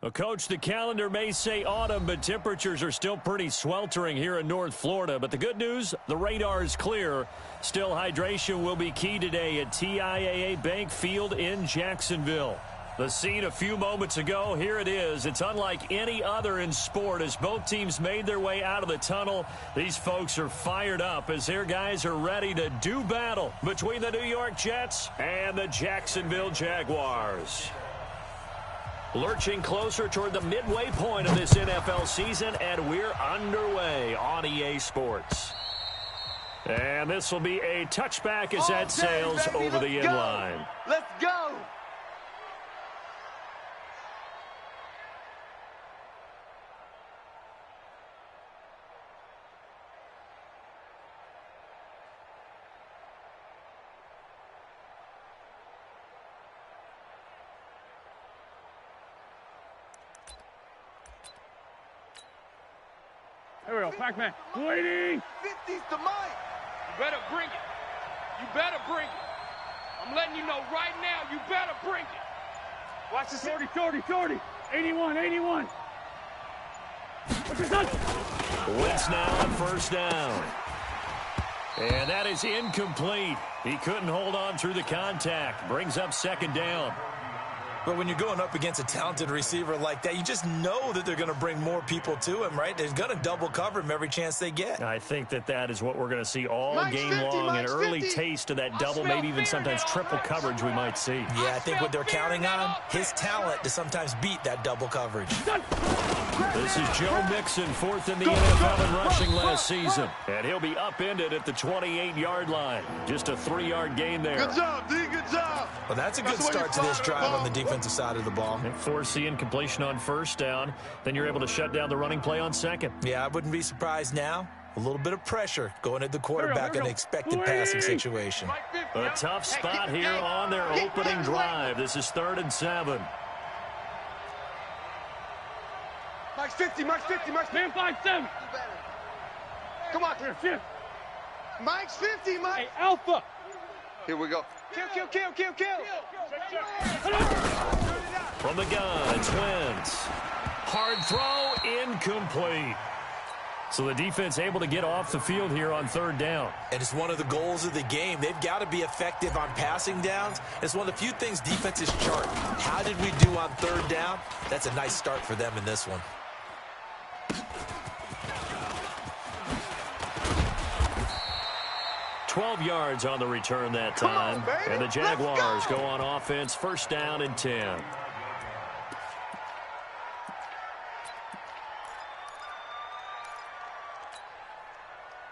Well, Coach, the calendar may say autumn, but temperatures are still pretty sweltering here in North Florida. But the good news, the radar is clear. Still, hydration will be key today at TIAA Bank Field in Jacksonville. The scene a few moments ago, here it is. It's unlike any other in sport as both teams made their way out of the tunnel. These folks are fired up as their guys are ready to do battle between the New York Jets and the Jacksonville Jaguars. Lurching closer toward the midway point of this NFL season, and we're underway on EA Sports. And this will be a touchback as that sails over the end line. Let's go! Here we go, Pac-Man. Waiting! 50's the mic. You better bring it. You better bring it. I'm letting you know right now, you better bring it. Watch this. 40. 81. What's your son? Wentz now on first down. And that is incomplete. He couldn't hold on through the contact. Brings up second down. But when you're going up against a talented receiver like that, you just know that they're going to bring more people to him, right? They're going to double cover him every chance they get. I think that is what we're going to see all game long. An early taste of that double, maybe even sometimes triple coverage we might see. Yeah, I think what they're counting on, his talent to sometimes beat that double coverage. This is Joe Mixon, fourth in the NFL in rushing last season. And he'll be upended at the 28-yard line. Just a 3-yard gain there. Good job, D. Good job. Well, that's a good start to this drive on the defensive side of the ball. And force the incompletion on first down. Then you're able to shut down the running play on second. Yeah, I wouldn't be surprised now. A little bit of pressure going at the quarterback in an expected passing situation. A tough spot here on their opening drive. This is 3rd and 7. Mike's 50. Man 5-7. Come on. Here, shift. Mike's 50, Mike. Hey, Alpha. Here we go. Kill. From the gun, it's Wentz. Hard throw, incomplete. So the defense able to get off the field here on 3rd down. And it's one of the goals of the game. They've got to be effective on passing downs. It's one of the few things defenses chart. How did we do on 3rd down? That's a nice start for them in this one. 12 yards on the return that time. And the Jaguars go on offense, 1st down and 10.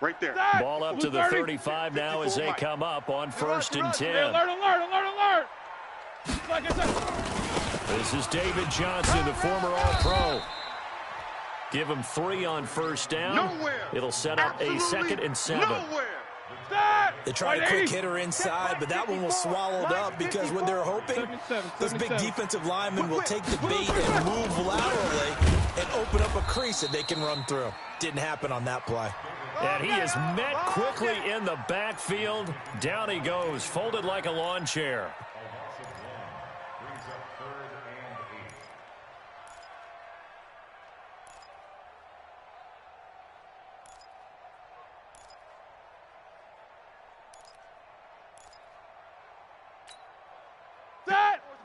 Right there. Ball up to the 35 now as they come up on 1st and 10. Alert. This is David Johnson, the former All-Pro. Give him 3 on 1st down. Nowhere. It'll set up a 2nd and 7. Nowhere. They tried a quick hitter inside, but that one was swallowed up because what they're hoping, those big defensive linemen will take the bait and move laterally and open up a crease that they can run through. Didn't happen on that play. And he is met quickly in the backfield. Down he goes, folded like a lawn chair.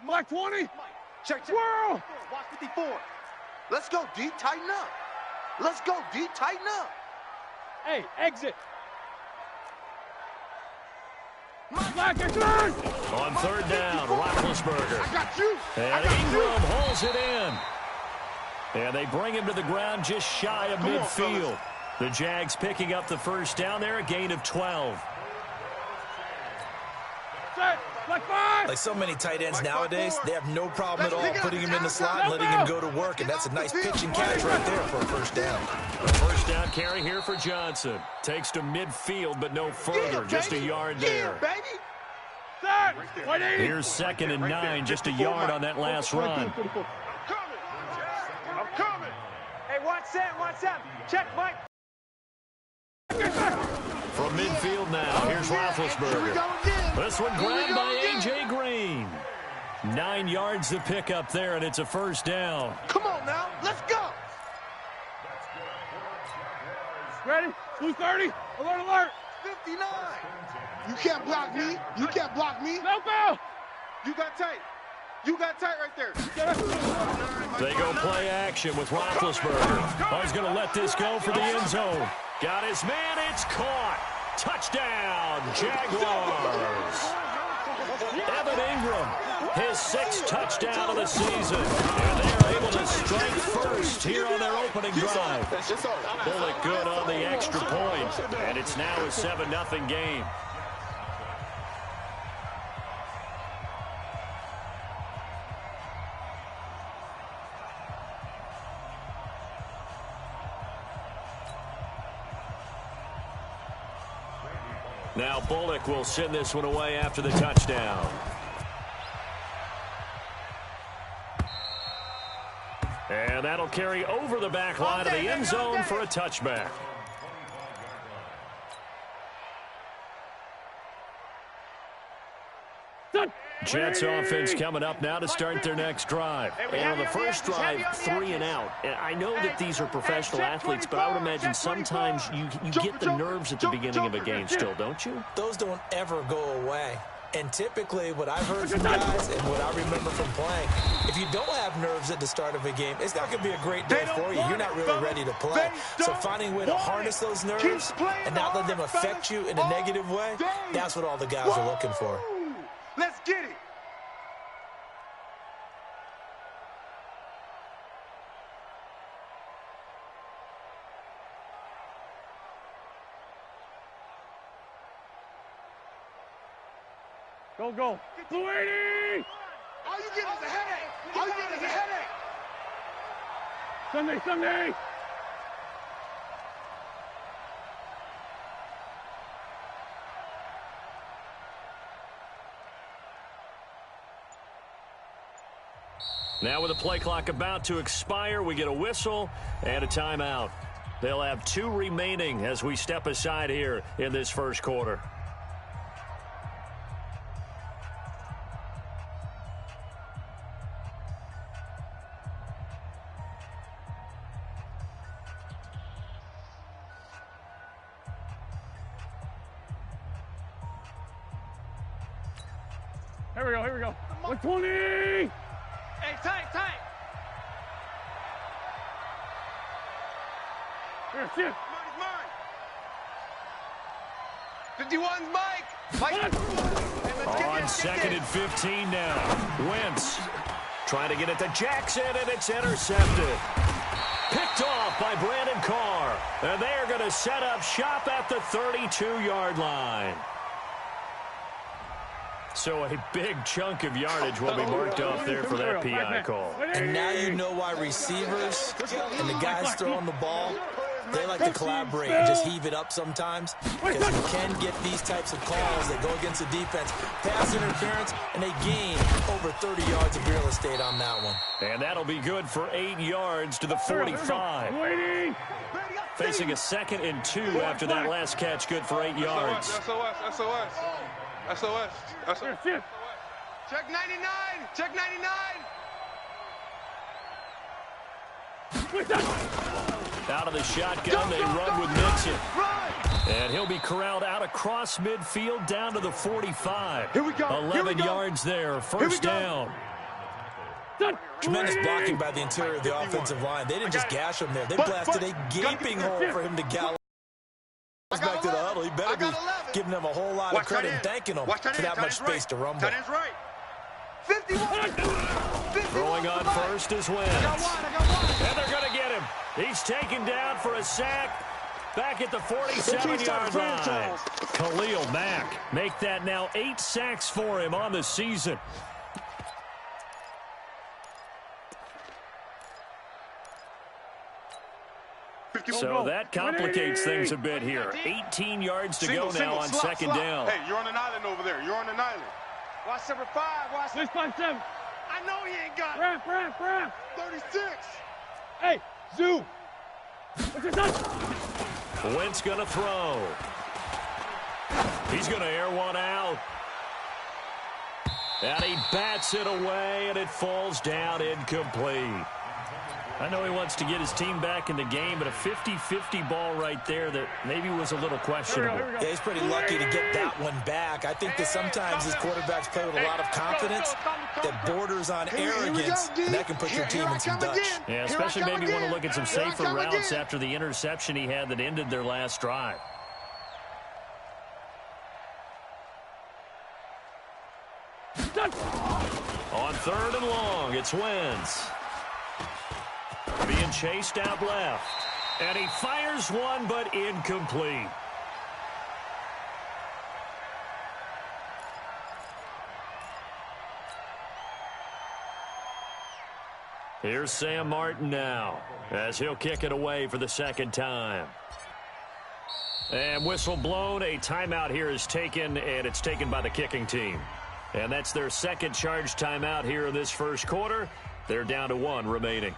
Mike 20. Check. Whirl. Watch 54. Let's go, D. Tighten up. Let's go, D. Tighten up. Hey, exit. Black and turn. On 3rd down, Roethlisberger. I got you. And Ingram holds it in. And they bring him to the ground just shy of midfield. The Jags picking up the 1st down there, a gain of 12. Set. Black 5. Like so many tight ends nowadays, they have no problem at all putting him in the slot and letting him go to work, and that's a nice pitch and catch right there for a 1st down. A 1st down carry here for Johnson. Takes to midfield, but no further, just a yard there. Set. Here's 2nd and 9, just a yard on that last run. I'm coming. Hey, watch that. Check, Mike. From midfield now, here's Roethlisberger. This one grabbed by A.J. Green. 9 yards to pick up there, and it's a first down. Come on now, let's go. Ready? 230. Alert, alert. 59. You can't block me. You can't block me. No foul. You got tight. You got tight right there. They go play action with Roethlisberger. Oh, he's going to let this go for the end zone. Got his man. It's caught. Touchdown, Jaguars. Evan Ingram, his 6th touchdown of the season. And they're able to strike first here on their opening drive. Bullock good on the extra point. And it's now a 7-0 game. Now Bullock will send this one away after the touchdown. And that'll carry over the back line of the end zone for a touchback. Jets offense coming up now to start their next drive. And on the first drive, 3 and out. And I know that these are professional athletes, but I would imagine sometimes you get the nerves at the beginning of a game still, don't you? Those don't ever go away. And typically what I've heard from guys and what I remember from playing, if you don't have nerves at the start of a game, it's not going to be a great day for you. You're not really ready to play. So finding a way to harness those nerves and not let them affect you in a negative way, that's what all the guys are looking for. Let's get it. Go, go. 280. All you get is a headache. All you get is a headache. Sunday, Sunday. Now with the play clock about to expire, we get a whistle and a timeout. They'll have 2 remaining as we step aside here in this first quarter. Here we go, here we go. 120. Hey, tight, tight. Here, shift. Money's mine. 51's Mike. On 2nd and 15 now. Wentz trying to get it to Jackson, and it's intercepted. Picked off by Brandon Carr. And they're going to set up shop at the 32-yard line. So a big chunk of yardage will be marked off there for that PI call. And now you know why receivers and the guys throwing the ball, they like to collaborate and just heave it up sometimes, because you can get these types of calls that go against the defense. Pass interference, and they gain over 30 yards of real estate on that one. And that'll be good for 8 yards to the 45. Facing a 2nd and 2 after that last catch, good for 8 yards. SOS. Check 99. Check 99. Out of the shotgun, they run with Mixon. And he'll be corralled out across midfield down to the 45. Here we go. 11 yards there, first down. Tremendous blocking by the interior of the offensive line. They didn't just gash him there. They blasted a gaping hole for him to gallop back to the huddle. He better be giving them a whole lot of credit and thanking them for that much space to rumble. 51. Throwing on first is Wentz. And they're going to get him. He's taken down for a sack back at the 47-yard line. Khalil Mack make that now 8 sacks for him on the season. So that complicates things a bit here. 18 yards to go now on second down. Hey, you're on an island over there. You're on an island. Watch number 5. Watch this 5-7. I know he ain't got it. Ramp. 36. Hey, Zoo. What's your touch? Wentz going to throw. He's going to air one out. And he bats it away, and it falls down incomplete. I know he wants to get his team back in the game, but a 50-50 ball right there that maybe was a little questionable. Yeah, he's pretty lucky to get that one back. I think that sometimes his quarterbacks play with a lot of confidence that borders on arrogance, and that can put your team in some Dutch. Yeah, especially maybe want to look at some safer routes after the interception he had that ended their last drive. On 3rd and long, it's Wentz. Being chased out left. And he fires one, but incomplete. Here's Sam Martin now, as he'll kick it away for the second time. And whistle blown. A timeout here is taken, and it's taken by the kicking team. And that's their second charge timeout here in this first quarter. They're down to 1 remaining.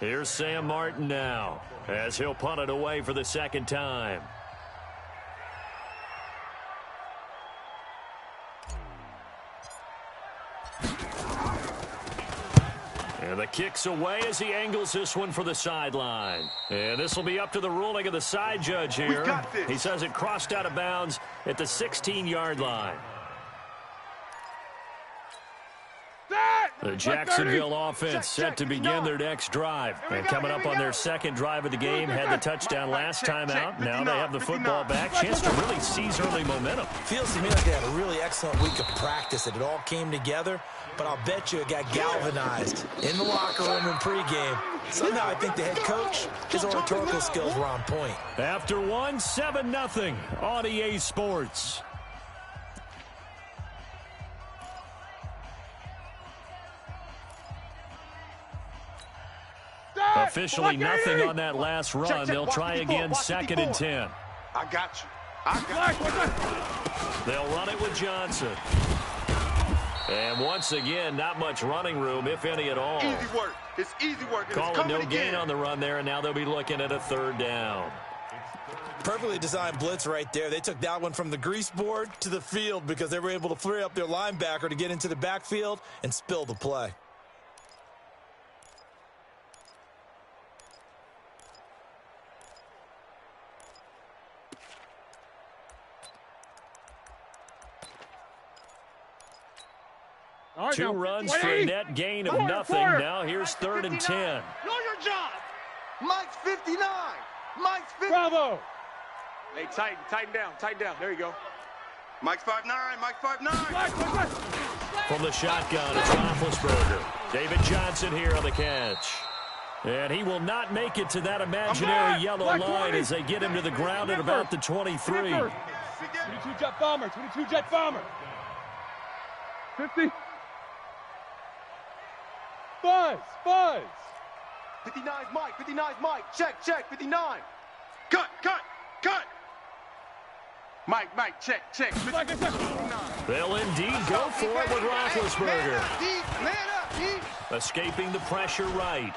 Here's Sam Martin now, as he'll punt it away for the second time. And the kick's away as he angles this one for the sideline. And this will be up to the ruling of the side judge here. He says it crossed out of bounds at the 16-yard line. The Jacksonville offense set to begin their next drive. And coming up on their second drive of the game, had the touchdown last time out. Now they have the football back. Chance to really seize early momentum. Feels to me like they had a really excellent week of practice, and it all came together. But I'll bet you it got galvanized in the locker room in pregame. Somehow I think the head coach, his oratorical skills were on point. After 1, 7-0 on EA Sports. Officially nothing on that last run. They'll try again 2nd and 10. I got you. They'll run it with Johnson. And once again, not much running room, if any at all. Easy work. It's easy work. Call it no gain on the run there, and now they'll be looking at a 3rd down. Perfectly designed blitz right there. They took that one from the grease board to the field because they were able to free up their linebacker to get into the backfield and spill the play. Right, 2 runs for a net gain of nothing. Now here's 3rd and 10. Know your job. Mike's 59. Mike's 50. Bravo. Hey, tighten down. There you go. Mike's 5'9". Mike's 5'9". From the shotgun, it's Roethlisberger. David Johnson here on the catch. And he will not make it to that imaginary yellow line as they get him to the ground at about the 23. 22 jet bomber. 22 jet bomber. 50. Buzz. 59's Mike. 59's Mike. Check. 59. Cut. Mike, check. 59. They'll indeed go for it with Roethlisberger. Man up, Escaping the pressure right.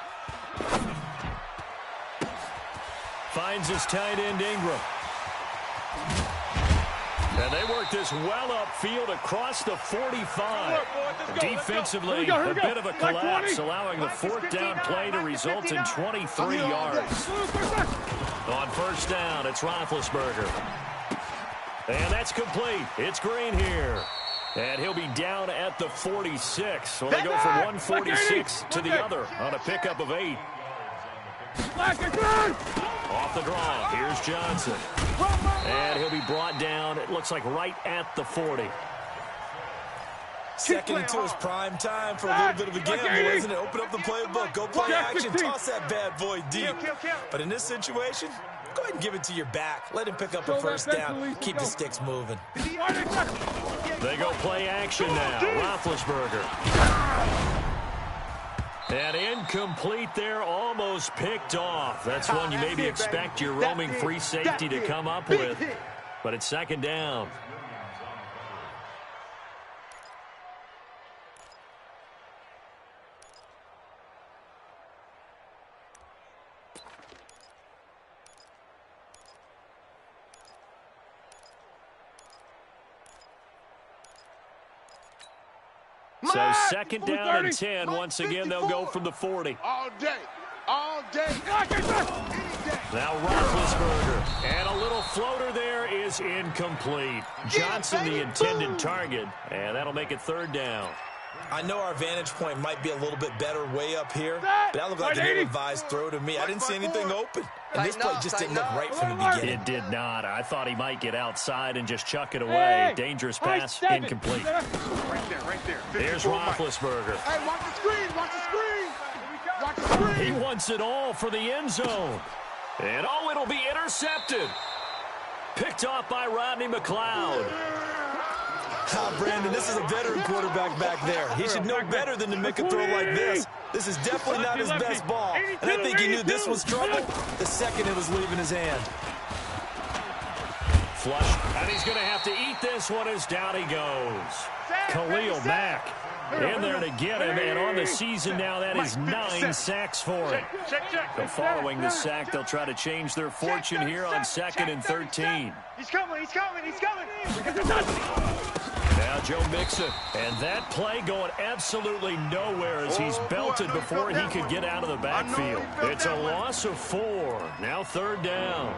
Finds his tight end Ingram. And they work this well upfield across the 45. Defensively, a bit of a collapse, allowing the 4th down play to result in 23 yards. On 1st down, it's Roethlisberger. And that's complete. It's Green here. And he'll be down at the 46. So they go from 146 to the other on a pickup of 8. Off the draw, here's Johnson. And he'll be brought down, it looks like right at the 40. Second into his prime time for a little bit of a gamble, isn't it? Open up the playbook, go play action, toss that bad boy deep. But in this situation, go ahead and give it to your back. Let him pick up a 1st down, keep the sticks moving. They go play action now, Roethlisberger. And incomplete there, almost picked off. That's one you maybe expect your roaming free safety to come up with. But it's 2nd down. So second down and 10. Once again, they'll go from the 40. All day. All day. Any day. Now Roethlisberger. And a little floater there is incomplete. Johnson, the intended target. And that'll make it third down. I know our vantage point might be a little bit better way up here, but that looked like an ill-advised throw to me. I didn't see anything open. And this play just didn't look right from the beginning. It did not. I thought he might get outside and just chuck it away. Dangerous pass, incomplete. Right there. There's Roethlisberger. Hey, watch the screen. Watch the screen. Watch the screen. He wants it all for the end zone. And it'll be intercepted. Picked off by Rodney McLeod. Brandon, this is a veteran quarterback back there. He should know better than to make a throw like this. This is definitely not his best ball. And I think he knew this was trouble the second it was leaving his hand. Flush. And he's going to have to eat this one as down he goes. Khalil Mack in there to get him. And on the season now, that is 9 sacks for him. So following the sack, they'll try to change their fortune here on 2nd and 13. He's coming. Now Joe Mixon, and that play going absolutely nowhere as he's belted before he could get out of the backfield. It's a loss of 4. Now third down.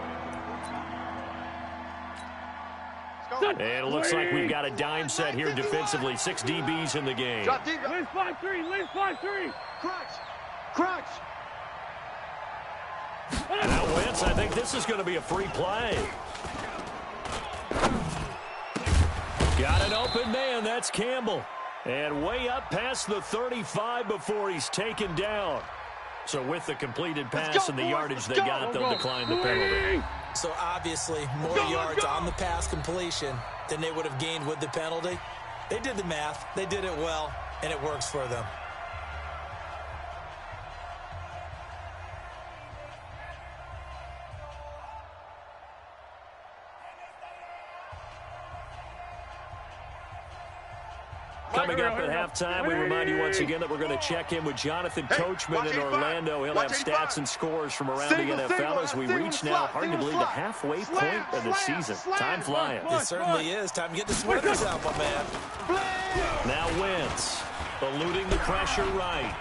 And it looks like we've got a dime set here defensively. 6 DBs in the game. Liz 5-3. Crunch. Now Wentz, I think this is going to be a free play. Got an open man. That's Campbell. And way up past the 35 before he's taken down. So with the completed pass and the yardage they got, they'll decline the penalty. So obviously, more yards on the pass completion than they would have gained with the penalty. They did the math. They did it well, and it works for them. Coming up at halftime, we remind you once again that we're going to check in with Jonathan Coachman in Orlando. He'll have stats and scores from around the NFL as we reach now, hard to believe, the halfway point of the season. Time flying. It certainly is. Time to get the sweaters out, my man. Now Wentz, eluding the pressure right.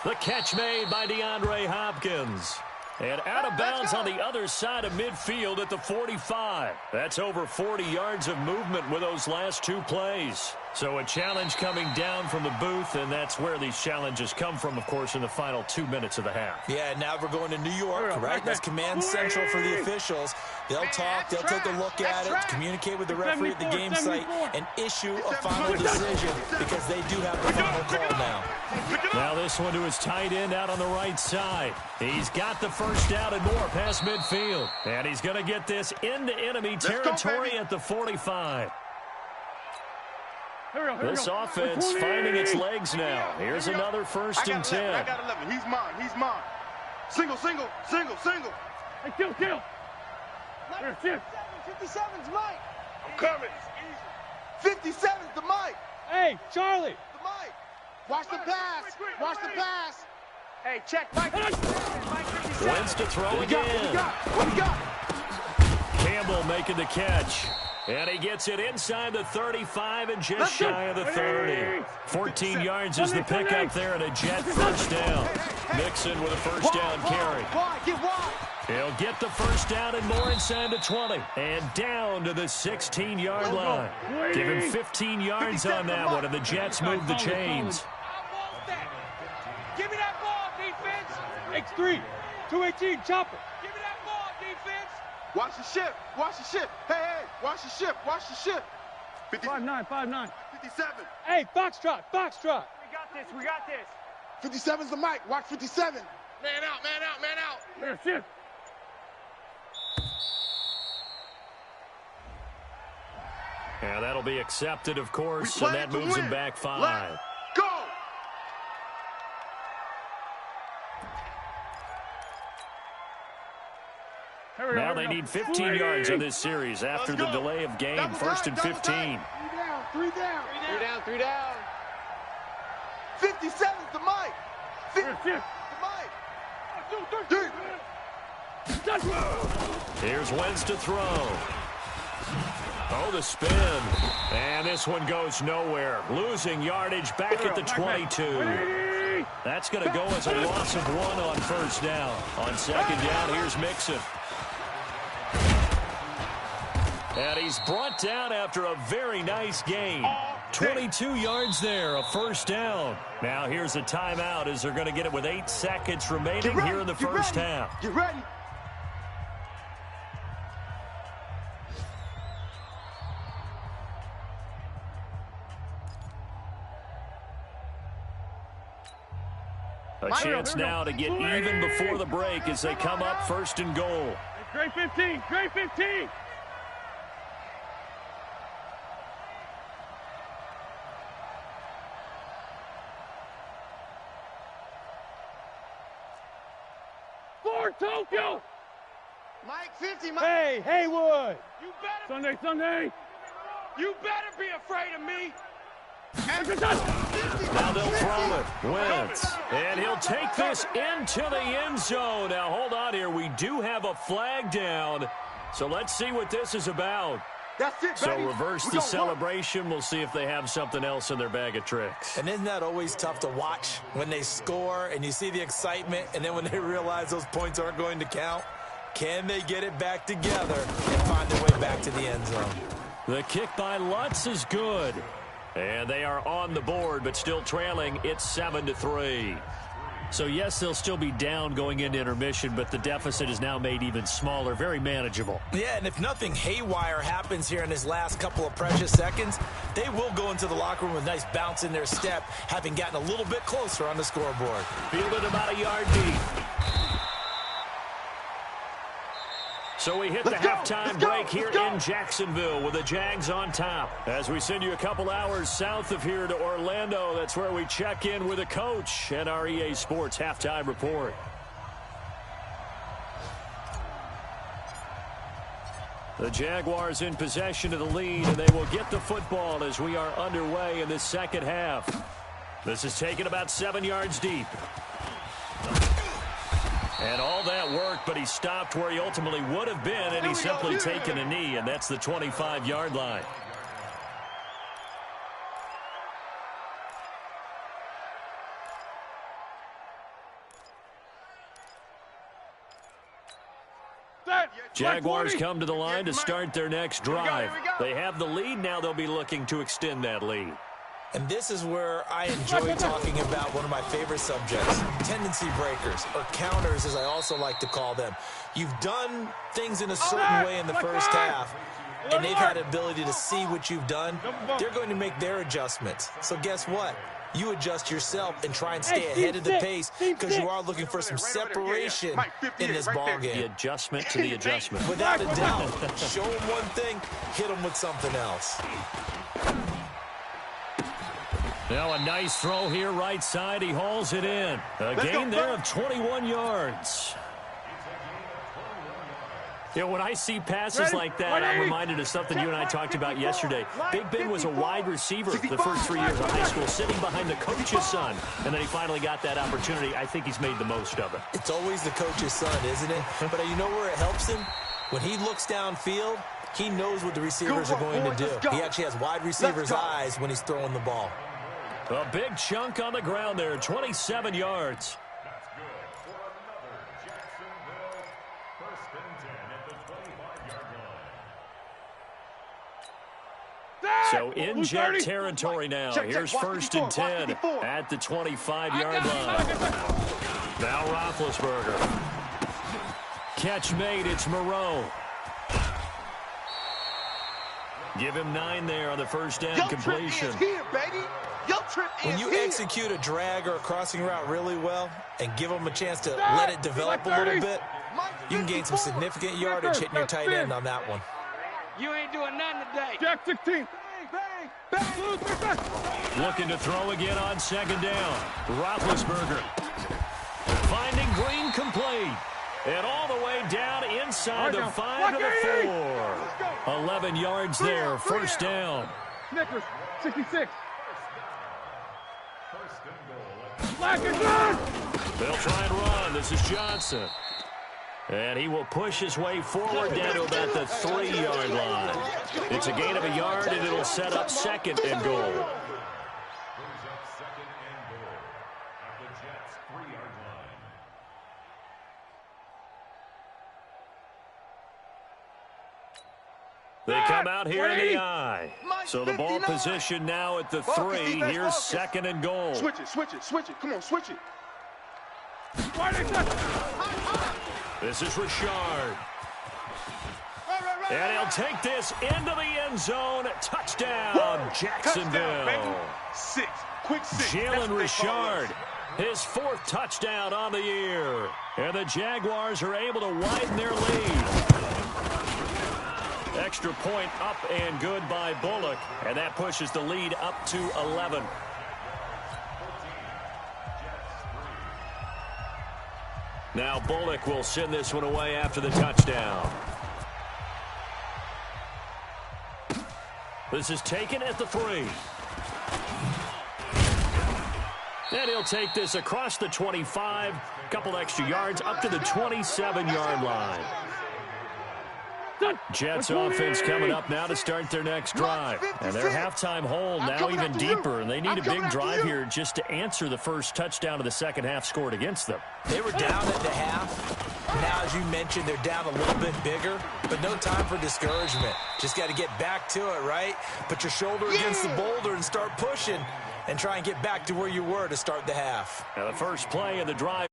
The catch made by DeAndre Hopkins. And out of bounds on the other side of midfield at the 45. That's over 40 yards of movement with those last 2 plays. So a challenge coming down from the booth, and that's where these challenges come from, of course, in the final 2 minutes of the half. Yeah, now we're going to New York, right? That's command central for the officials. They'll talk, they'll take a look at it, communicate with the referee at the game site, and issue a final decision because they do have the final call now. Now this one to his tight end out on the right side. He's got the first down and more past midfield. And he's going to get this into enemy territory at the 45. This offense finding its legs now. Here's another 1st and 10. I got 11. He's mine. Single. Hey, kill. 57's Mike. I'm coming. 57's the Mike. Hey, Charlie. The Mike. Watch the pass. Hey, check Mike. Wentz to throw again. What we got? Campbell making the catch. And he gets it inside the 35 and just shy of the 30. 14 yards is the pickup there and a Jet first down. Mixon with a first down carry. He'll get the first down and more inside the 20. And down to the 16-yard line. Give him 15 yards on that one, and the Jets move the chains. Give me that ball, defense. X3. 218. Chopper. Give me that ball, defense. Watch the ship. Hey, watch the ship. 5'9". 57. Hey, Foxtrot. We got this. 57's the Mike. Watch 57. Man out. Here, shift. Yeah, that'll be accepted, of course, and that moves him back 5. Let's go. Now they need 15 yards in this series after the delay of game. 1st and 15. 3 down. 57's the Mike. Shift. The Mike. Here's Wentz to throw. Oh, the spin. And this one goes nowhere. Losing yardage back at the 22. That's going to go as a loss of 1 on first down. On second down, here's Mixon. And he's brought down after a very nice game. 22 yards there, a first down. Now here's a timeout as they're going to get it with 8 seconds remaining here in the first half. Get ready. A chance now to get even before the break as they come up first and goal. Great 15, great 15. For Tokyo. Mike 50, Mike. Hey, Haywood. You better, Sunday, Sunday. you better be afraid of me. Now they'll throw it. Wentz. And he'll take this into the end zone. Now, hold on here. We do have a flag down. So let's see what this is about. That's it, So baby. reverse the celebration. We'll see if they have something else in their bag of tricks. And isn't that always tough to watch when they score and you see the excitement, and then when they realize those points aren't going to count? Can they get it back together and find their way back to the end zone? The kick by Lutz is good. And they are on the board, but still trailing. It's 7-3. So, yes, they'll still be down going into intermission, but the deficit is now made even smaller, very manageable. Yeah, and if nothing haywire happens here in his last couple of precious seconds, they will go into the locker room with a nice bounce in their step, having gotten a little bit closer on the scoreboard. Fielded about a yard deep. So we hit the halftime break here in Jacksonville with the Jags on top. As we send you a couple hours south of here to Orlando, that's where we check in with the coach and our EA Sports halftime report. The Jaguars in possession of the lead, and they will get the football as we are underway in this second half. This is taken about 7 yards deep. And all that worked, but he stopped where he ultimately would have been, and he's simply taken a knee, and that's the 25-yard line. Jaguars come to the line to start their next drive. They have the lead. Now they'll be looking to extend that lead. And this is where I enjoy talking about one of my favorite subjects, tendency breakers, or counters as I also like to call them. You've done things in a certain way in the first half, and they've had the ability to see what you've done. They're going to make their adjustments. So guess what? You adjust yourself and try and stay ahead of the pace because you are looking for some separation in this ball game. The adjustment to the adjustment. Without a doubt. Show them one thing, hit them with something else. Now a nice throw here right side. He hauls it in. A gain there of 21 yards. You know, when I see passes like that, I'm reminded of something you and I talked about yesterday. Big Ben was a wide receiver the first 3 years of high school, sitting behind the coach's son, and then he finally got that opportunity. I think he's made the most of it. It's always the coach's son, isn't it? But you know where it helps him? When he looks downfield, he knows what the receivers are going to do. He actually has wide receivers' eyes when he's throwing the ball. A big chunk on the ground there, 27 yards. So in Jet territory now. Here's first and 10 at the 25-yard line. Now Roethlisberger. Catch made. It's Moreau. Give him 9 there on the first down completion. When you execute a drag or a crossing route really well and give them a chance to let it develop a little bit, you can gain some significant yardage hitting your tight end on that one. You ain't doing nothing today. Jack 16. Looking to throw again on second down. Roethlisberger. Finding Green complete. And all the way down inside the 5 to the 4. 11 yards there, first down. Snickers, 66. Black and good. They'll try and run. This is Johnson. And he will push his way forward down to about the 3-yard line. It's a gain of a yard, and it'll set up 2nd and goal. They come out here in the I. So the ball position now at the 3. Here's 2nd and goal. Switch it, switch it, switch it. Come on, switch it. This is Richard. And he'll take this into the end zone. Touchdown, Jacksonville. Six. Quick 6. Jalen Richard, his 4th touchdown on the year. And the Jaguars are able to widen their lead. Extra point up and good by Bullock. And that pushes the lead up to 11. Now Bullock will send this one away after the touchdown. This is taken at the 3. And he'll take this across the 25. A couple extra yards up to the 27-yard line. Jets offense coming up now to start their next drive. And their halftime hole now even deeper. And they need a big drive here just to answer the first touchdown of the second half scored against them. They were down at the half. Now, as you mentioned, they're down a little bit bigger. But no time for discouragement. Just got to get back to it, right? Put your shoulder against the boulder and start pushing. And try and get back to where you were to start the half. Now the first play of the drive.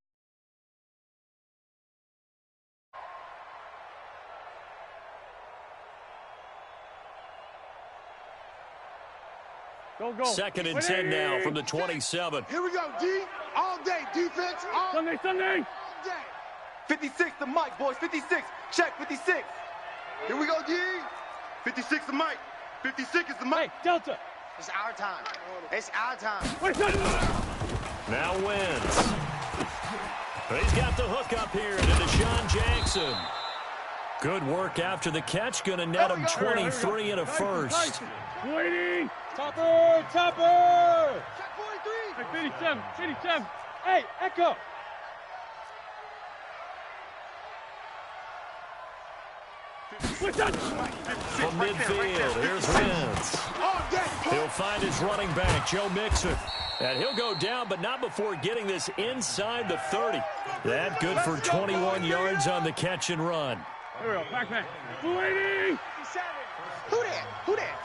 Go. 2nd and 10 now from the 27. Here we go, D. All day, defense. All Sunday. day. 56 the Mike, boys. 56. Check, 56. Here we go, D. 56 the Mike. 56 is the Mike. Hey, Delta. It's our time. It's our time. Now wins. He's got the hook up here to Deshaun Jackson. Good work after the catch. Going to net him 23 and a first. Waiting. Topper. Check 43. Hey, 57. Hey, Echo. From midfield, here's Wentz. He'll find his running back, Joe Mixon. And he'll go down, but not before getting this inside the 30. That good for 21 yards on the catch and run. Here we go, back. Waiting. Who that?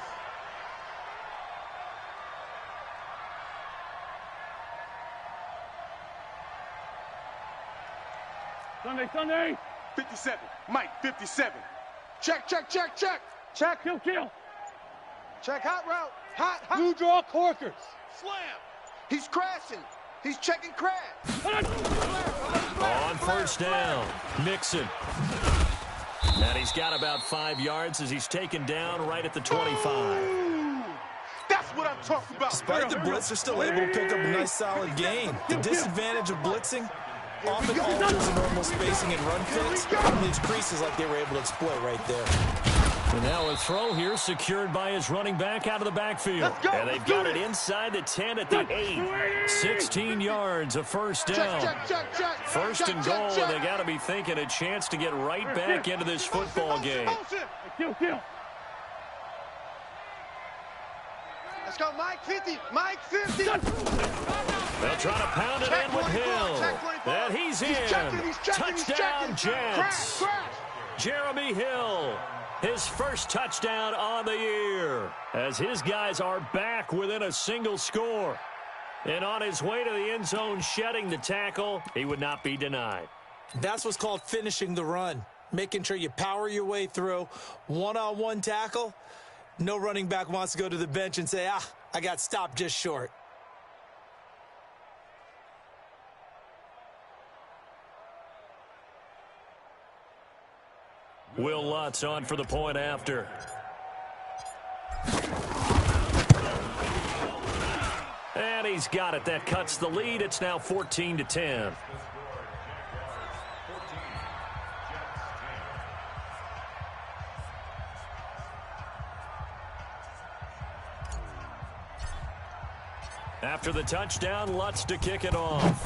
Sunday. 57. Mike, 57. Check. Kill. Check, hot route. Hot. Blue draw corkers. Slam. He's crashing. He's checking crash. On first down, Mixon. And he's got about 5 yards as he's taken down right at the 25. That's what I'm talking about. Despite the blitz, they're still able to pick up a nice solid gain. The disadvantage of blitzing often alters the normal spacing and run fits. Leaves creases like they were able to exploit right there. And now a throw here secured by his running back out of the backfield. And they've got it inside the 10 at the 8. 16 yards, a first down. First and goal, and they got to be thinking a chance to get right back into this football game. Kill. Let's go, Mike 50. Mike 50. They'll try to pound it in with Hill. And he's in. Touchdown, Jets. Jeremy Hill, his first touchdown on the year, as his guys are back within a single score. And on his way to the end zone, shedding the tackle, he would not be denied. That's what's called finishing the run. Making sure you power your way through. One-on-one tackle. No running back wants to go to the bench and say, I got stopped just short. Will Lutz on for the point after. And he's got it. That cuts the lead. It's now 14-10. After the touchdown, Lutz to kick it off.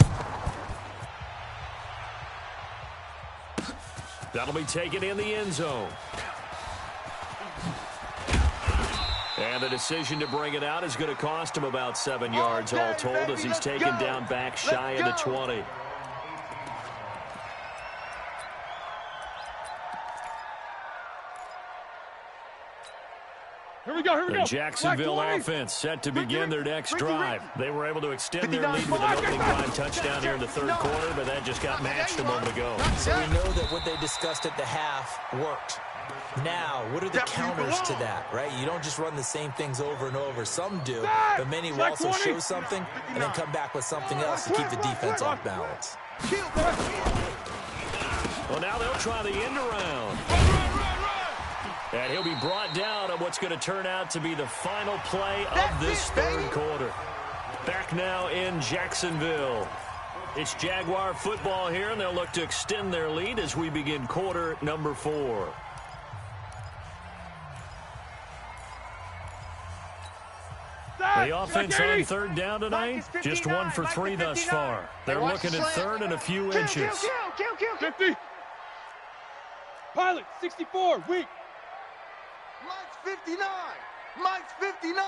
That'll be taken in the end zone. And the decision to bring it out is going to cost him about 7 yards all told as he's taken down back shy of the 20. Here we go. The Jacksonville offense set to begin their next drive. They were able to extend their lead with an opening drive touchdown here in the third quarter, but that just got matched a moment ago. So we know that what they discussed at the half worked. Now, what are the counters to that, right? You don't just run the same things over and over. Some do, but many will also show something and then come back with something else to keep the defense off balance. Well, now they'll try the end around. And he'll be brought down on what's going to turn out to be the final play of this third quarter. Back now in Jacksonville. It's Jaguar football here, and they'll look to extend their lead as we begin quarter number 4. The offense on third down tonight, just 1 for 3 thus far. They're looking at third and a few inches. 50. Pilot, 64, weak. Mike's 59. Mike's 59.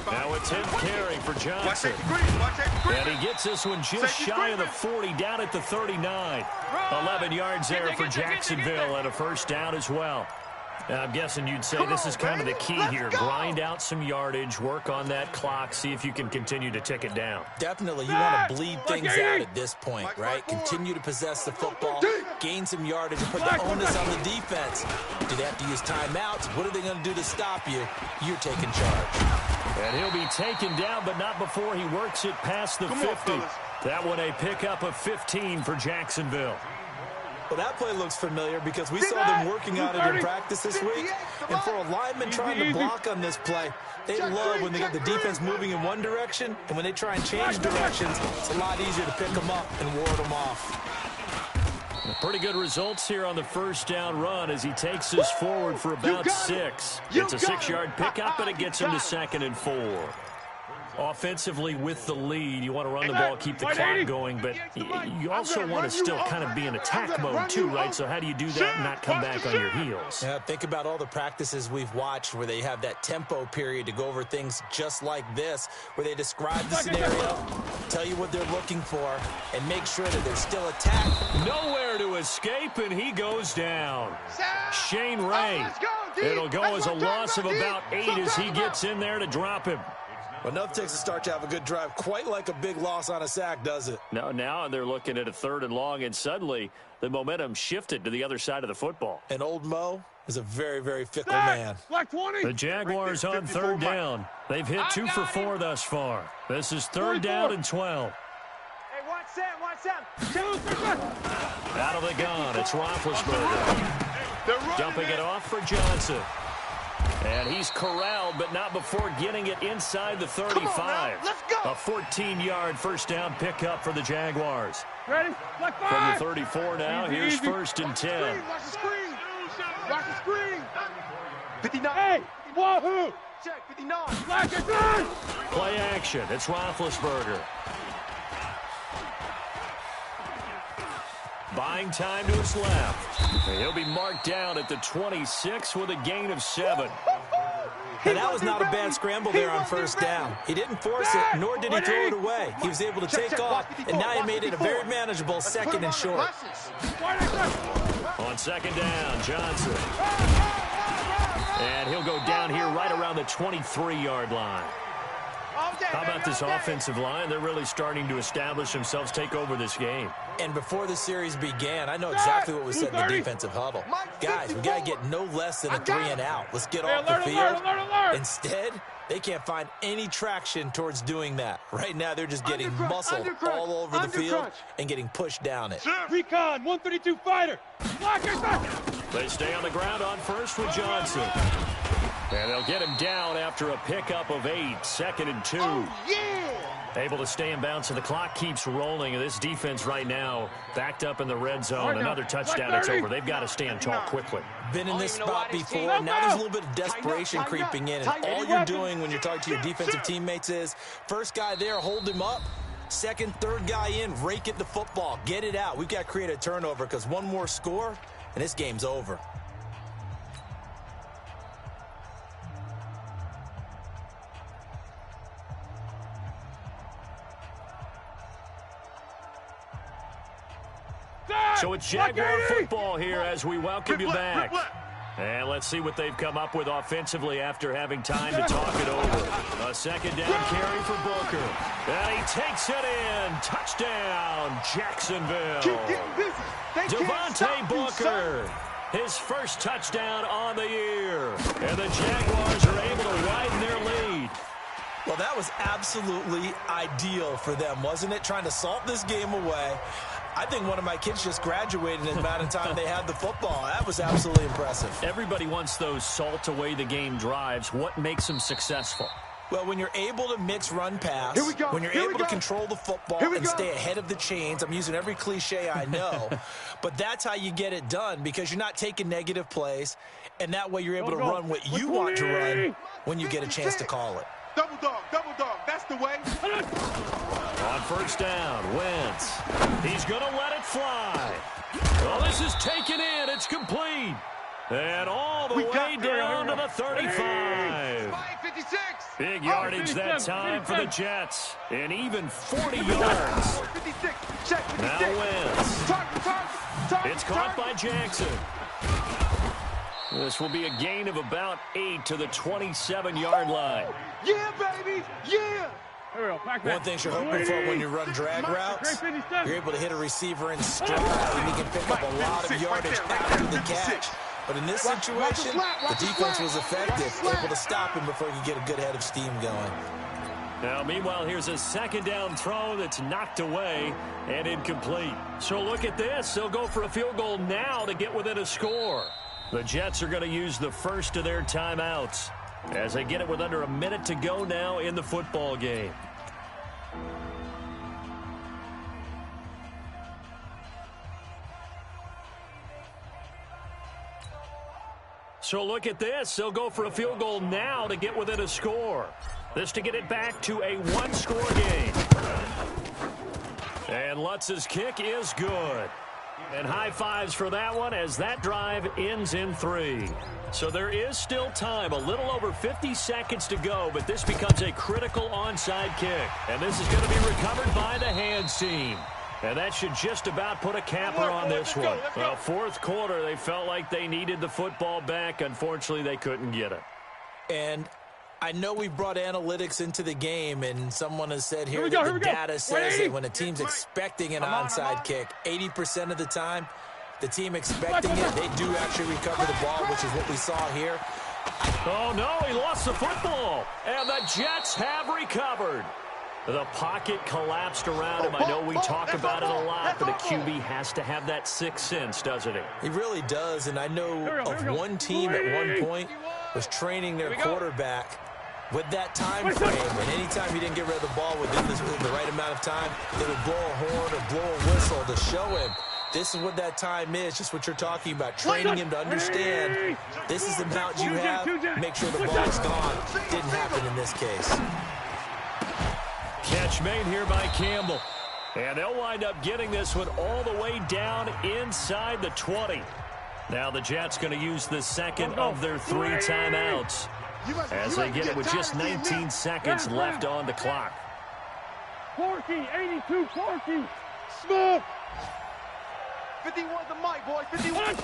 Now it's him carry for Johnson. And he gets this one just shy of the 40, down at the 39. 11 yards there for Jacksonville and a first down as well. I'm guessing you'd say this is kind of the key here. Grind out some yardage, work on that clock, see if you can continue to tick it down. Definitely, you want to bleed things out at this point, right? Continue to possess the football, gain some yardage, and put the onus on the defense. Do they have to use timeouts? What are they going to do to stop you? You're taking charge. And he'll be taken down, but not before he works it past the 50. That one a pickup of 15 for Jacksonville. Well, that play looks familiar because we saw them working on it in practice this week. And for a lineman trying to block on this play, they love when they get the defense moving in one direction. And when they try and change directions, it's a lot easier to pick them up and ward them off. Pretty good results here on the first down run as he takes this forward for about 6. It's a 6-yard pickup, and it gets him to 2nd and 4. Offensively with the lead, you want to run the ball, keep the clock going, but you also want to still kind of be in attack mode too, right? So how do you do that and not come back on your heels? Yeah, think about all the practices we've watched where they have that tempo period to go over things just like this, where they describe the scenario, tell you what they're looking for, and make sure that there's still attack. Nowhere to escape, and he goes down. Shane Ray. It'll go as a loss of about 8 as he gets in there to drop him. Well, enough takes a start to have a good drive, quite like a big loss on a sack, does it? No, now they're looking at a 3rd and long, and suddenly the momentum shifted to the other side of the football. And old Mo is a very, very fickle man. Black 20. The Jaguars on 3rd down. They've hit 2 for 4 thus far. This is 3rd down and 12. Hey, watch Sam. Out of the gun, it's Roethlisberger. Dumping it off for Johnson. And he's corralled, but not before getting it inside the 35. A 14-yard first down pickup for the Jaguars. Ready? Black 5. From the 34 now, here's 1st and 10. Watch the screen. Watch the screen. 59. Hey, wahoo. Check, 59. Black is good. Play action. It's Roethlisberger. Buying time to his left. And he'll be marked down at the 26 with a gain of 7. And that was not a bad scramble there on 1st down. He didn't force it, nor did he throw it away. He was able to take off, and now he made it a very manageable 2nd and short. On 2nd down, Johnson. And he'll go down here right around the 23-yard line. How about this offensive line? They're really starting to establish themselves, take over this game. And before the series began, I know exactly what was said in the defensive huddle. Guys, we got to get no less than a 3 and out. Let's get off the field. Instead, they can't find any traction towards doing that. Right now, they're just getting muscle all over the field and getting pushed down it. Recon, 132 fighter. They stay on the ground on 1st with Johnson. And they'll get him down after a pickup of 8, 2nd and 2. Able to stay in bounds, so the clock keeps rolling. And this defense right now backed up in the red zone. Another touchdown, it's over. They've got to stand tall quickly. Been in this spot before, and now there's a little bit of desperation creeping in. And all you're doing when you're talking to your defensive teammates is, first guy there, hold him up, Second, third guy in, rake at the football. Get it out. We've got to create a turnover because one more score, and this game's over. So it's Jaguar football here as we welcome you back. And let's see what they've come up with offensively after having time to talk it over. A second down carry for Booker. And he takes it in. Touchdown, Jacksonville. Keep getting busy. They can't Devontae stop you, Booker, son. his first touchdown on the year. And the Jaguars are able to widen their lead. Well, that was absolutely ideal for them, wasn't it? Trying to salt this game away. I think one of my kids just graduated in the amount of time they had the football. That was absolutely impressive. Everybody wants those salt away the game drives. What makes them successful? Well, when you're able to mix run pass, Here we go. when you're Here we able to go. control the football Here we and go. stay ahead of the chains, I'm using every cliche I know, but that's how you get it done because you're not taking negative plays, and that way you're able to run what you want to run when you get a chance to call it. Double dog, that's the way. On first down, Wentz. He's going to let it fly. Well, this is taken in. It's complete. And all the way down to the 35. 56. Big yardage that time for the Jets. And even 40 yards. 56. Check 56. Now Wentz. Target. It's caught by Jackson. This will be a gain of about 8 to the 27-yard line. Yeah, baby. Yeah. One thing you're hoping for when you run drag routes, you're able to hit a receiver in stride and he can pick up a lot of yardage after the catch. But in this situation, the defense was effective, able to stop him before he could get a good head of steam going. Now, meanwhile, here's a second down throw that's knocked away and incomplete. So look at this. They'll go for a field goal now to get within a score. The Jets are going to use the first of their timeouts as they get it with under a minute to go now in the football game. So look at this. They'll go for a field goal now to get within a score. This to get it back to a one-score game. And Lutz's kick is good. And high fives for that one as that drive ends in 3. So there is still time, a little over 50 seconds to go, but this becomes a critical onside kick. And this is going to be recovered by the hands team. And that should just about put a capper on this one. Well, fourth quarter, they felt like they needed the football back. Unfortunately, they couldn't get it. And I know we brought analytics into the game, and someone has said here that the data says that when a team's expecting an onside kick, 80% of the time, the team expecting it, they do actually recover the ball, which is what we saw here. Oh, no, he lost the football. And the Jets have recovered. The pocket collapsed around him. I know we talk about it a lot, but a QB has to have that sixth sense, doesn't he? He really does, and I know of one team at one point was training their quarterback with that time frame, and anytime he didn't get rid of the ball within the right amount of time, they would blow a horn or blow a whistle to show him this is what that time is, just what you're talking about, training him to understand this is the amount you have, make sure the ball's gone. Didn't happen in this case. Catch made here by Campbell. And they'll wind up getting this one all the way down inside the 20. Now the Jets going to use the second of their 3 timeouts as they get it with just 19 seconds left on the clock. 14, 82, 14. Smoke. 51 the mic, boys. 51.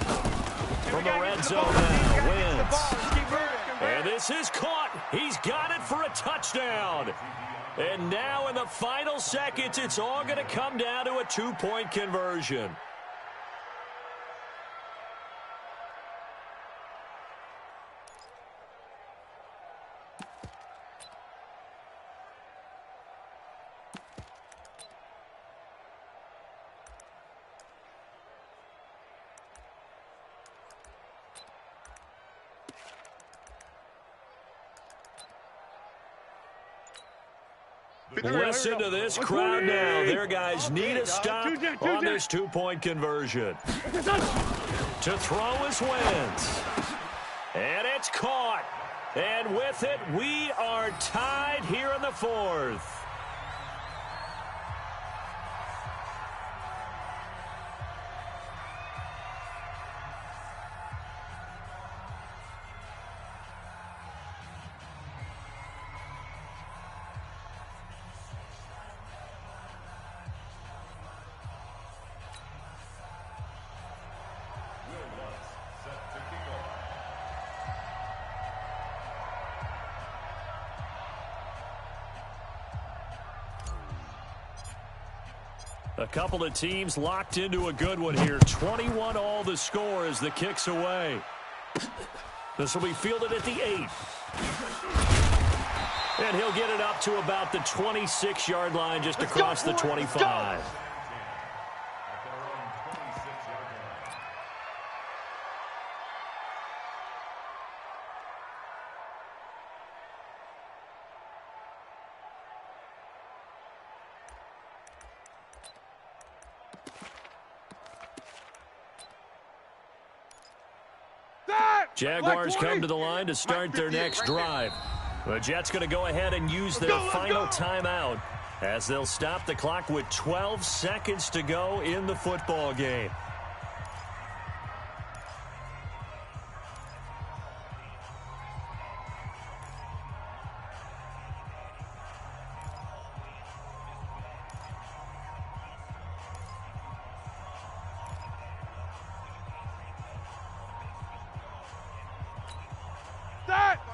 From the red zone now, Wentz. And this is caught. He's got it for a touchdown. And now in the final seconds, it's all going to come down to a 2-point conversion. Listen to this crowd now. Their guys need a stop on this 2-point conversion. To throw is Wentz. And it's caught. And with it, we are tied here in the 4th. A couple of teams locked into a good one here. 21 all the score as the kick's away. This will be fielded at the 8. And he'll get it up to about the 26-yard line just across the 25. Jaguars come to the line to start their next drive. The Jets going to go ahead and use their final timeout as they'll stop the clock with 12 seconds to go in the football game.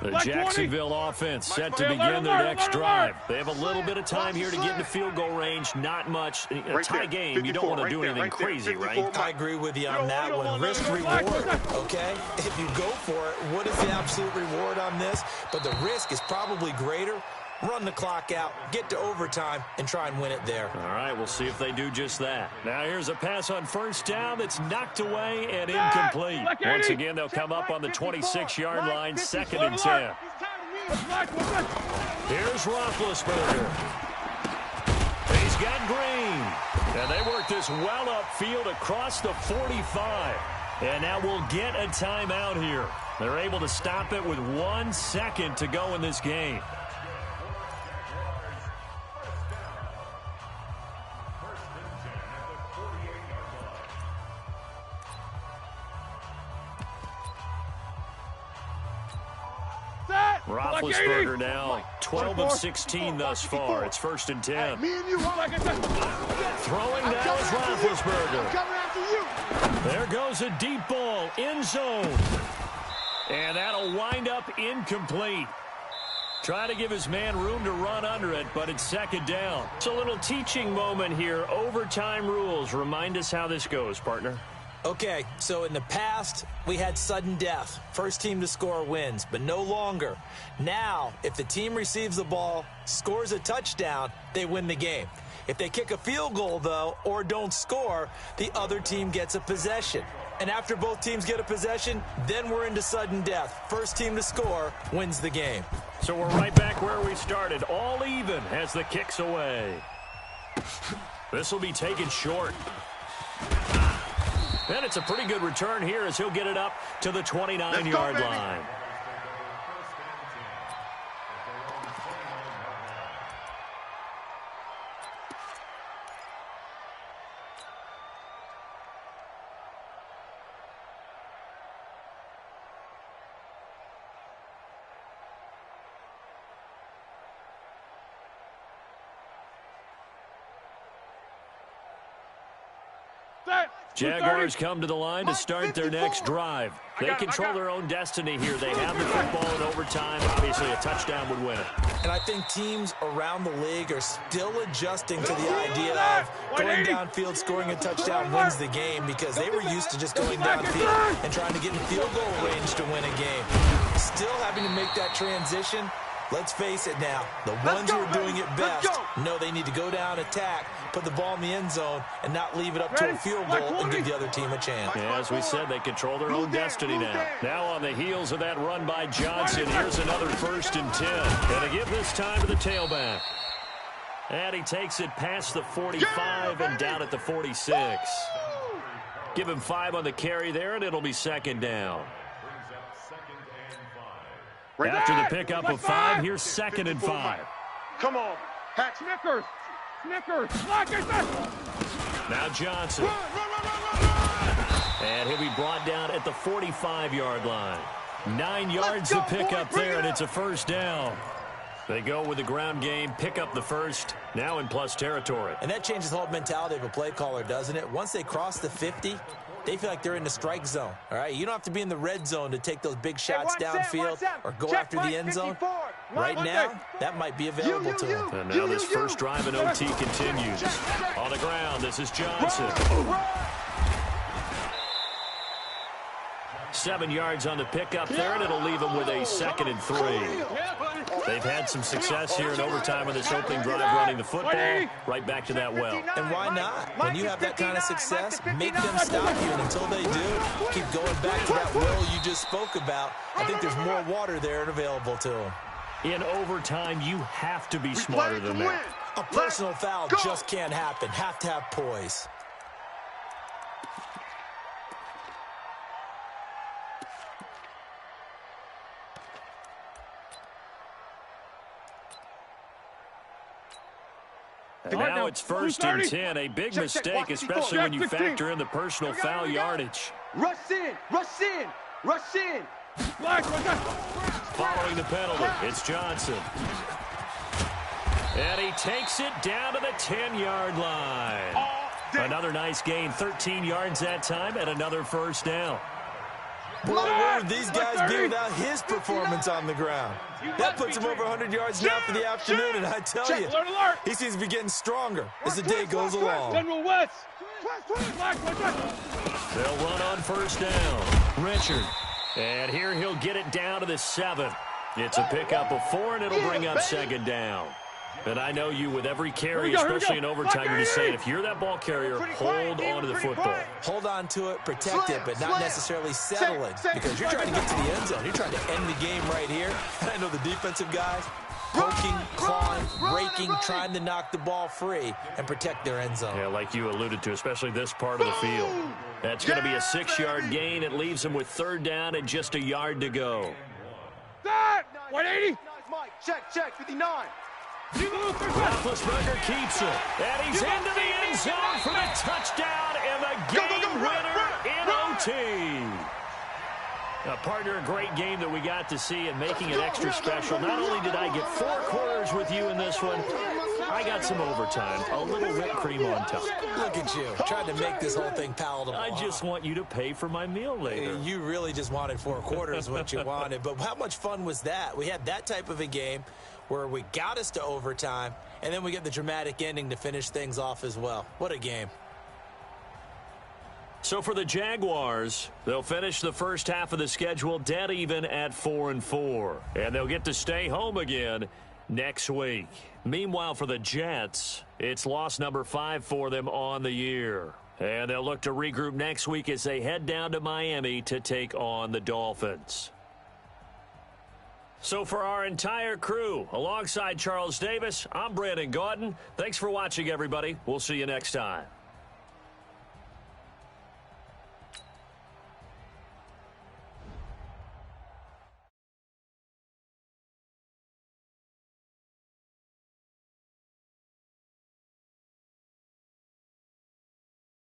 The Jacksonville offense set to begin their next drive. They have a little bit of time here to get into field goal range. Not much. A tie game, you don't want to do anything crazy, right? I agree with you on that one. Risk-reward, okay? If you go for it, what is the absolute reward on this? But the risk is probably greater. Run the clock out, get to overtime, and try and win it there. All right, we'll see if they do just that. Now here's a pass on first down that's knocked away and incomplete. Once again, they'll come up on the 26-yard line, 2nd and 10. Here's Roethlisberger. He's got Green. And they work this well upfield across the 45. And now we'll get a timeout here. They're able to stop it with 1 second to go in this game. Roethlisberger now 12 of 16 thus far. It's 1st and 10. Throwing now is Roethlisberger. There goes a deep ball, end zone. And that'll wind up incomplete. Try to give his man room to run under it, but it's 2nd down. It's a little teaching moment here. Overtime rules. Remind us how this goes, partner. Okay, so in the past, we had sudden death. First team to score wins, but no longer. Now, if the team receives the ball, scores a touchdown, they win the game. If they kick a field goal, though, or don't score, the other team gets a possession. And after both teams get a possession, then we're into sudden death. First team to score wins the game. So we're right back where we started, all even as the kick's away. This will be taken short. And it's a pretty good return here as he'll get it up to the 29-yard line. Jaguars come to the line to start their next drive. They control their own destiny here. They have the football in overtime. Obviously, a touchdown would win it. And I think teams around the league are still adjusting to the idea of going downfield, scoring a touchdown wins the game, because they were used to just going downfield and trying to get in field goal range to win a game. Still having to make that transition. Let's face it now, the ones who are doing it best know they need to go down, attack, put the ball in the end zone, and not leave it up to a field goal and give the other team a chance. Yeah, as we said, they control their own destiny now. Now on the heels of that run by Johnson, here's another 1st and 10. And to give this time to the tailback. And he takes it past the 45 and down at the 46. Give him 5 on the carry there, and it'll be 2nd down. After the pickup of 5, here's 2nd and 5. Come on. Hatch. Snickers. Now Johnson. And he'll be brought down at the 45-yard line. 9 yards to pick up there, and it's a 1st down. They go with the ground game, pick up the 1st, now in plus territory. And that changes the whole mentality of a play caller, doesn't it? Once they cross the 50, they feel like they're in the strike zone, all right? You don't have to be in the red zone to take those big shots downfield or go after the end zone. Right now, that might be available to him. And now this first drive in OT continues. On the ground, this is Johnson. 7 yards on the pickup there, and it'll leave him with a 2nd and 3. They've had some success here in overtime with this opening drive running the football. Right back to that well. And why not? When you have that kind of success, make them stop you. And until they do, keep going back to that well you just spoke about. I think there's more water there and available to them. In overtime, you have to be smarter than that. A personal foul just can't happen. Have to have poise. Now it's 1st and 10, a big mistake, especially when you factor in the personal foul yardage. Rush in, rush in, rush in. Following the penalty, it's Johnson. And he takes it down to the 10-yard line. Another nice gain, 13 yards that time, and another first down. Boy, where would these guys be without his performance on the ground? That puts him over 100 yards now for the afternoon, and I tell you, he seems to be getting stronger as the day goes along. General West. They'll run on first down. Richard. And here he'll get it down to the 7. It's a pickup of 4, and it'll bring up 2nd down. And I know you, with every carry, especially in overtime, you're just saying, if you're that ball carrier, hold on to the football. Hold on to it, protect it, but not necessarily settle it, because you're trying to get to the end zone. You're trying to end the game right here. I know the defensive guys poking, clawing, raking, trying to knock the ball free and protect their end zone. Yeah, like you alluded to, especially this part of the field. That's going to be a 6-yard gain. It leaves him with 3rd down and just a yard to go. 180. Check, 59. Roethlisberger keeps it, and he's into the end zone for the touchdown and the game winner in OT. Now, partner, a great game that we got to see and making it extra special. Not only did I get 4 quarters with you in this one, I got some overtime, a little whipped cream on top. Look at you, trying to make this whole thing palatable. I just want you to pay for my meal later. You really just wanted 4 quarters, what you wanted. But how much fun was that? We had that type of a game where we got us to overtime, and then we get the dramatic ending to finish things off as well. What a game. So for the Jaguars, they'll finish the first half of the schedule dead even at 4-4. And they'll get to stay home again next week. Meanwhile, for the Jets, it's loss number 5 for them on the year. And they'll look to regroup next week as they head down to Miami to take on the Dolphins. So for our entire crew, alongside Charles Davis, I'm Brandon Gautin. Thanks for watching, everybody. We'll see you next time.